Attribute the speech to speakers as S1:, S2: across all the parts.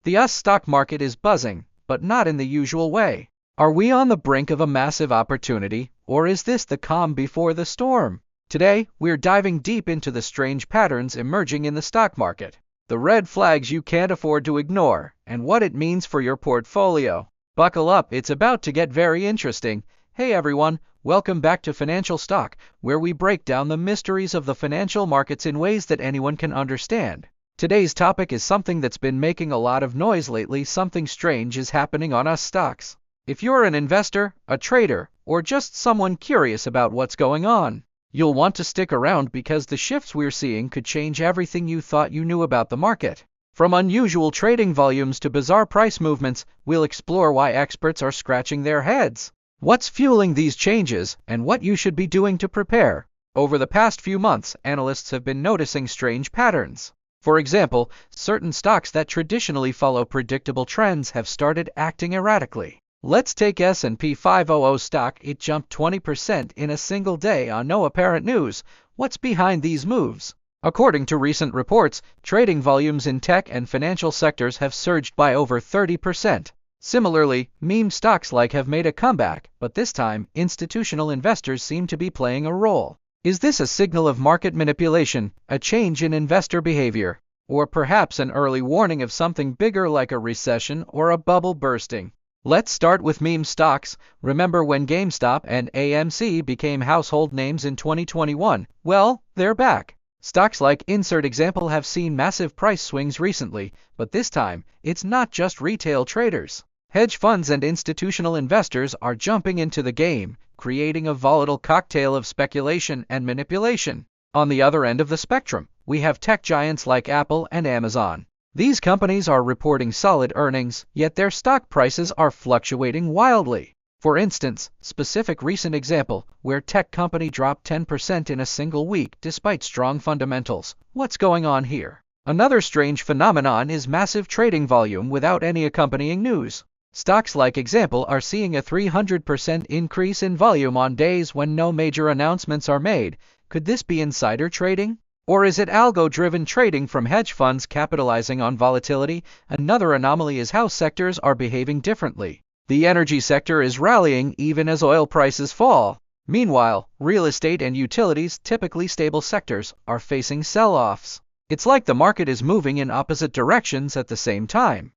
S1: The US stock market is buzzing, but not in the usual way. Are we on the brink of a massive opportunity, or is this the calm before the storm? Today, we're diving deep into the strange patterns emerging in the stock market, the red flags you can't afford to ignore, and what it means for your portfolio. Buckle up, it's about to get very interesting. Hey everyone, welcome back to Financial Stock, where we break down the mysteries of the financial markets in ways that anyone can understand. Today's topic is something that's been making a lot of noise lately. Something strange is happening on US stocks. If you're an investor, a trader, or just someone curious about what's going on, you'll want to stick around because the shifts we're seeing could change everything you thought you knew about the market. From unusual trading volumes to bizarre price movements, we'll explore why experts are scratching their heads, what's fueling these changes, and what you should be doing to prepare. Over the past few months, analysts have been noticing strange patterns. For example, certain stocks that traditionally follow predictable trends have started acting erratically. Let's take S&P 500 stock. It jumped 20% in a single day on no apparent news. What's behind these moves? According to recent reports, trading volumes in tech and financial sectors have surged by over 30%. Similarly, meme stocks have made a comeback, but this time, institutional investors seem to be playing a role. Is this a signal of market manipulation, a change in investor behavior, or perhaps an early warning of something bigger like a recession or a bubble bursting? Let's start with meme stocks. Remember when GameStop and AMC became household names in 2021? Well, they're back. Stocks like insert example have seen massive price swings recently, but this time, it's not just retail traders. Hedge funds and institutional investors are jumping into the game, creating a volatile cocktail of speculation and manipulation. On the other end of the spectrum, we have tech giants like Apple and Amazon. These companies are reporting solid earnings, yet their stock prices are fluctuating wildly. For instance, specific recent example, where tech company dropped 10% in a single week despite strong fundamentals. What's going on here? Another strange phenomenon is massive trading volume without any accompanying news. Stocks like example are seeing a 300% increase in volume on days when no major announcements are made. Could this be insider trading? Or is it algo-driven trading from hedge funds capitalizing on volatility? Another anomaly is how sectors are behaving differently. The energy sector is rallying even as oil prices fall. Meanwhile, real estate and utilities, typically stable sectors, are facing sell-offs. It's like the market is moving in opposite directions at the same time.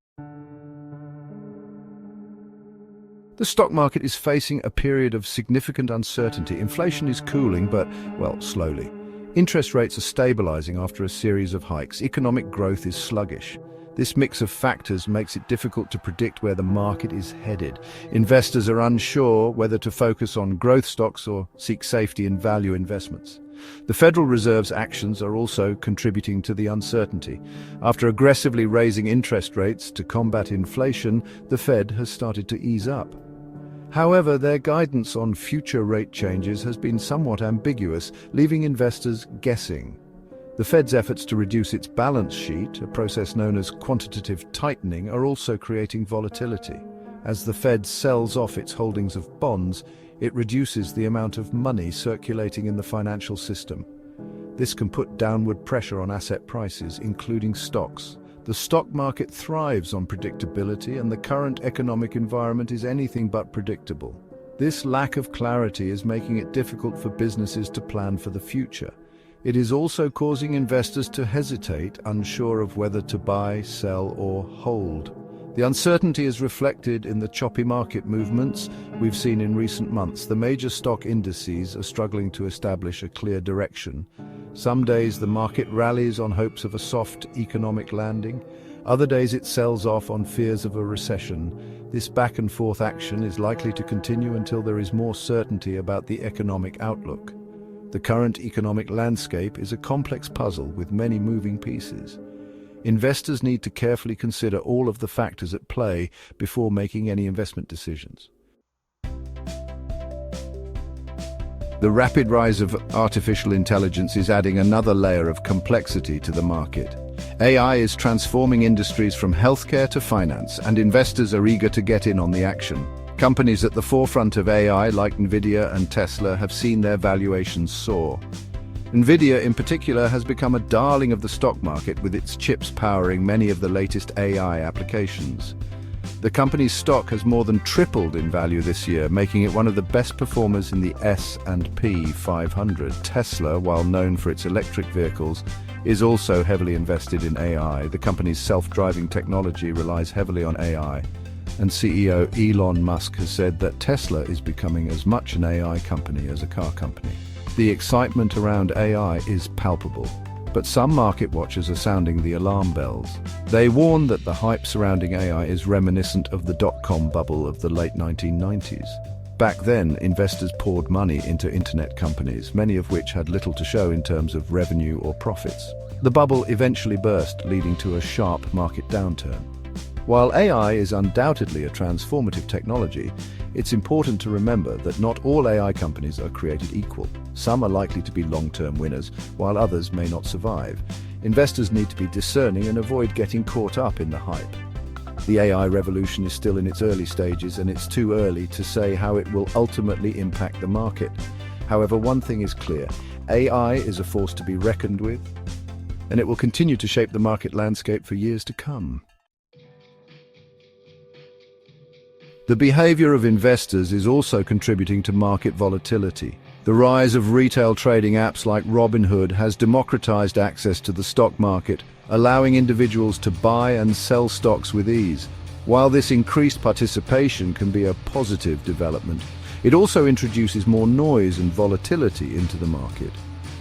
S2: The stock market is facing a period of significant uncertainty. Inflation is cooling, but, well, slowly. Interest rates are stabilizing after a series of hikes. Economic growth is sluggish. This mix of factors makes it difficult to predict where the market is headed. Investors are unsure whether to focus on growth stocks or seek safety in value investments. The Federal Reserve's actions are also contributing to the uncertainty. After aggressively raising interest rates to combat inflation, the Fed has started to ease up. However, their guidance on future rate changes has been somewhat ambiguous, leaving investors guessing. The Fed's efforts to reduce its balance sheet, a process known as quantitative tightening, are also creating volatility. As the Fed sells off its holdings of bonds, it reduces the amount of money circulating in the financial system. This can put downward pressure on asset prices, including stocks. The stock market thrives on predictability, and the current economic environment is anything but predictable. This lack of clarity is making it difficult for businesses to plan for the future. It is also causing investors to hesitate, unsure of whether to buy, sell, or hold. The uncertainty is reflected in the choppy market movements we've seen in recent months. The major stock indices are struggling to establish a clear direction. Some days the market rallies on hopes of a soft economic landing. Other days it sells off on fears of a recession. This back-and-forth action is likely to continue until there is more certainty about the economic outlook. The current economic landscape is a complex puzzle with many moving pieces. Investors need to carefully consider all of the factors at play before making any investment decisions. The rapid rise of artificial intelligence is adding another layer of complexity to the market. AI is transforming industries from healthcare to finance, and investors are eager to get in on the action. Companies at the forefront of AI, like Nvidia and Tesla, have seen their valuations soar. Nvidia, in particular, has become a darling of the stock market with its chips powering many of the latest AI applications. The company's stock has more than tripled in value this year, making it one of the best performers in the S&P 500. Tesla, while known for its electric vehicles, is also heavily invested in AI. The company's self-driving technology relies heavily on AI, and CEO Elon Musk has said that Tesla is becoming as much an AI company as a car company. The excitement around AI is palpable, but some market watchers are sounding the alarm bells. They warn that the hype surrounding AI is reminiscent of the dot-com bubble of the late 1990s. Back then, investors poured money into internet companies, many of which had little to show in terms of revenue or profits. The bubble eventually burst, leading to a sharp market downturn. While AI is undoubtedly a transformative technology, it's important to remember that not all AI companies are created equal. Some are likely to be long-term winners, while others may not survive. Investors need to be discerning and avoid getting caught up in the hype. The AI revolution is still in its early stages, and it's too early to say how it will ultimately impact the market. However, one thing is clear: AI is a force to be reckoned with, and it will continue to shape the market landscape for years to come. The behavior of investors is also contributing to market volatility. The rise of retail trading apps like Robinhood has democratized access to the stock market, allowing individuals to buy and sell stocks with ease. While this increased participation can be a positive development, it also introduces more noise and volatility into the market.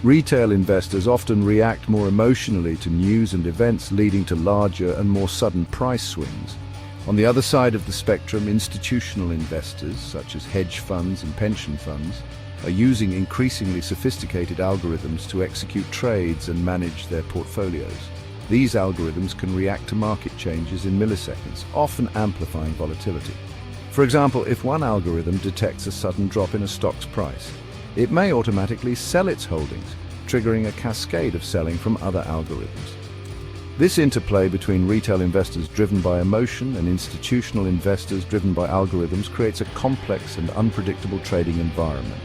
S2: Retail investors often react more emotionally to news and events, leading to larger and more sudden price swings. On the other side of the spectrum, institutional investors, such as hedge funds and pension funds, are using increasingly sophisticated algorithms to execute trades and manage their portfolios. These algorithms can react to market changes in milliseconds, often amplifying volatility. For example, if one algorithm detects a sudden drop in a stock's price, it may automatically sell its holdings, triggering a cascade of selling from other algorithms. This interplay between retail investors driven by emotion and institutional investors driven by algorithms creates a complex and unpredictable trading environment.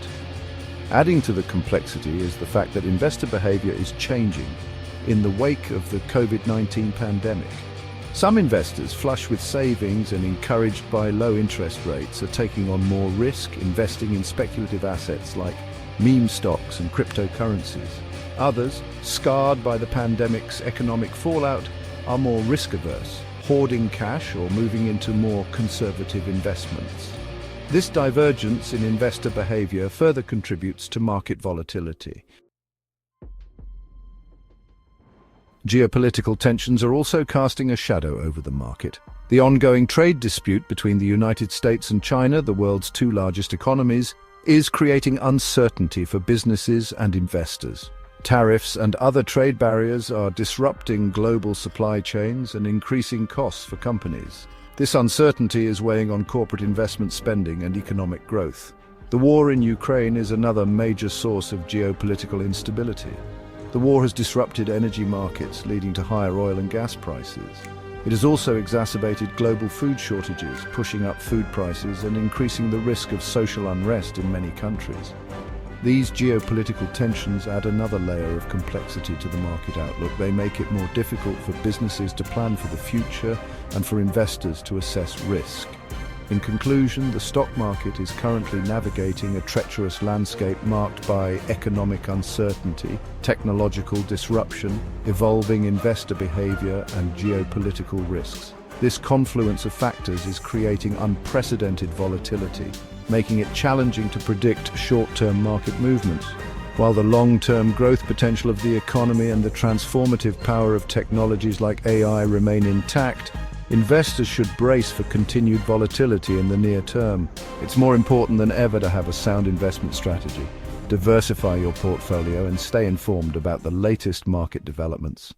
S2: Adding to the complexity is the fact that investor behavior is changing in the wake of the COVID-19 pandemic. Some investors, flush with savings and encouraged by low interest rates, are taking on more risk, investing in speculative assets like meme stocks and cryptocurrencies. Others, scarred by the pandemic's economic fallout, are more risk-averse, hoarding cash or moving into more conservative investments. This divergence in investor behavior further contributes to market volatility. Geopolitical tensions are also casting a shadow over the market. The ongoing trade dispute between the United States and China, the world's two largest economies, is creating uncertainty for businesses and investors. Tariffs and other trade barriers are disrupting global supply chains and increasing costs for companies. This uncertainty is weighing on corporate investment spending and economic growth. The war in Ukraine is another major source of geopolitical instability. The war has disrupted energy markets, leading to higher oil and gas prices. It has also exacerbated global food shortages, pushing up food prices and increasing the risk of social unrest in many countries. These geopolitical tensions add another layer of complexity to the market outlook. They make it more difficult for businesses to plan for the future and for investors to assess risk. In conclusion, the stock market is currently navigating a treacherous landscape marked by economic uncertainty, technological disruption, evolving investor behavior, and geopolitical risks. This confluence of factors is creating unprecedented volatility, making it challenging to predict short-term market movements. While the long-term growth potential of the economy and the transformative power of technologies like AI remain intact, investors should brace for continued volatility in the near term. It's more important than ever to have a sound investment strategy. Diversify your portfolio and stay informed about the latest market developments.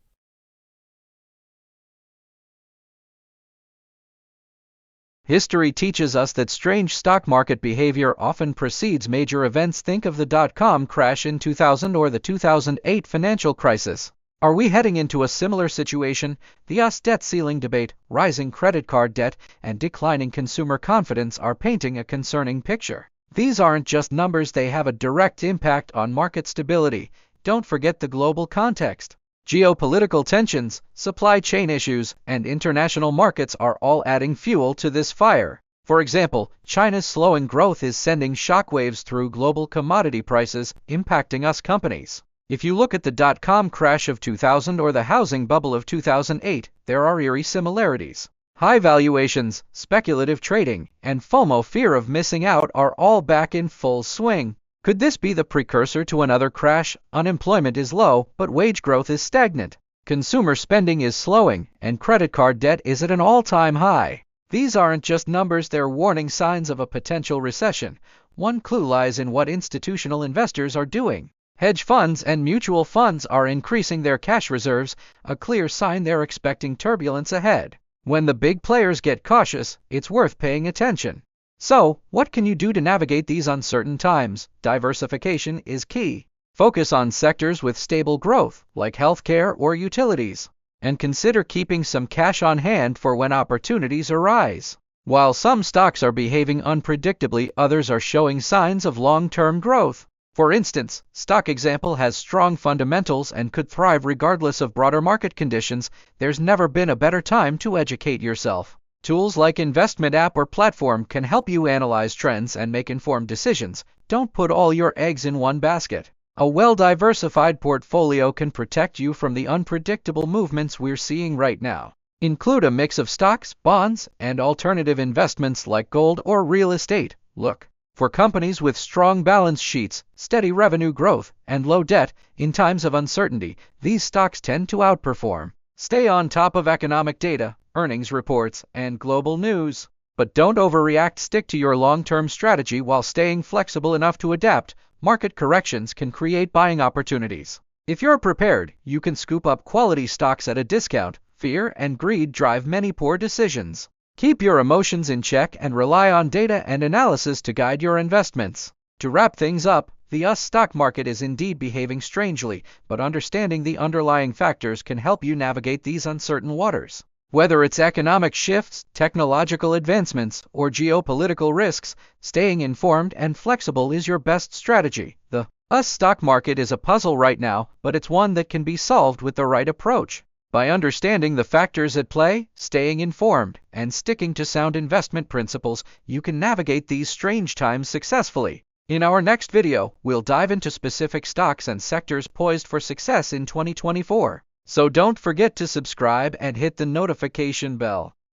S1: History teaches us that strange stock market behavior often precedes major events. Think of the dot-com crash in 2000 or the 2008 financial crisis. Are we heading into a similar situation? The U.S. debt ceiling debate, rising credit card debt, and declining consumer confidence are painting a concerning picture. These aren't just numbers, they have a direct impact on market stability. don't forget the global context. Geopolitical tensions, supply chain issues, and international markets are all adding fuel to this fire. For example, China's slowing growth is sending shockwaves through global commodity prices, impacting us companies. If you look at the dot-com crash of 2000 or the housing bubble of 2008, there are eerie similarities. High valuations, speculative trading, and FOMO, fear of missing out, are all back in full swing. Could this be the precursor to another crash? Unemployment is low, but wage growth is stagnant. Consumer spending is slowing, and credit card debt is at an all-time high. These aren't just numbers, they're warning signs of a potential recession. One clue lies in what institutional investors are doing. Hedge funds and mutual funds are increasing their cash reserves, a clear sign they're expecting turbulence ahead. When the big players get cautious, it's worth paying attention. So, what can you do to navigate these uncertain times? Diversification is key. Focus on sectors with stable growth, like healthcare or utilities, and consider keeping some cash on hand for when opportunities arise. While some stocks are behaving unpredictably, others are showing signs of long-term growth. For instance, stock example has strong fundamentals and could thrive regardless of broader market conditions. There's never been a better time to educate yourself. Tools like investment app or platform can help you analyze trends and make informed decisions. Don't put all your eggs in one basket. A well-diversified portfolio can protect you from the unpredictable movements we're seeing right now. Include a mix of stocks, bonds, and alternative investments like gold or real estate. Look for companies with strong balance sheets, steady revenue growth, and low debt. In times of uncertainty, these stocks tend to outperform. Stay on top of economic data, earnings reports, and global news. But don't overreact. Stick to your long-term strategy while staying flexible enough to adapt. Market corrections can create buying opportunities. If you're prepared, you can scoop up quality stocks at a discount. Fear and greed drive many poor decisions. Keep your emotions in check and rely on data and analysis to guide your investments. To wrap things up, the US stock market is indeed behaving strangely, but understanding the underlying factors can help you navigate these uncertain waters. Whether it's economic shifts, technological advancements, or geopolitical risks, staying informed and flexible is your best strategy. The US stock market is a puzzle right now, but it's one that can be solved with the right approach. By understanding the factors at play, staying informed, and sticking to sound investment principles, you can navigate these strange times successfully. In our next video, we'll dive into specific stocks and sectors poised for success in 2024. So don't forget to subscribe and hit the notification bell.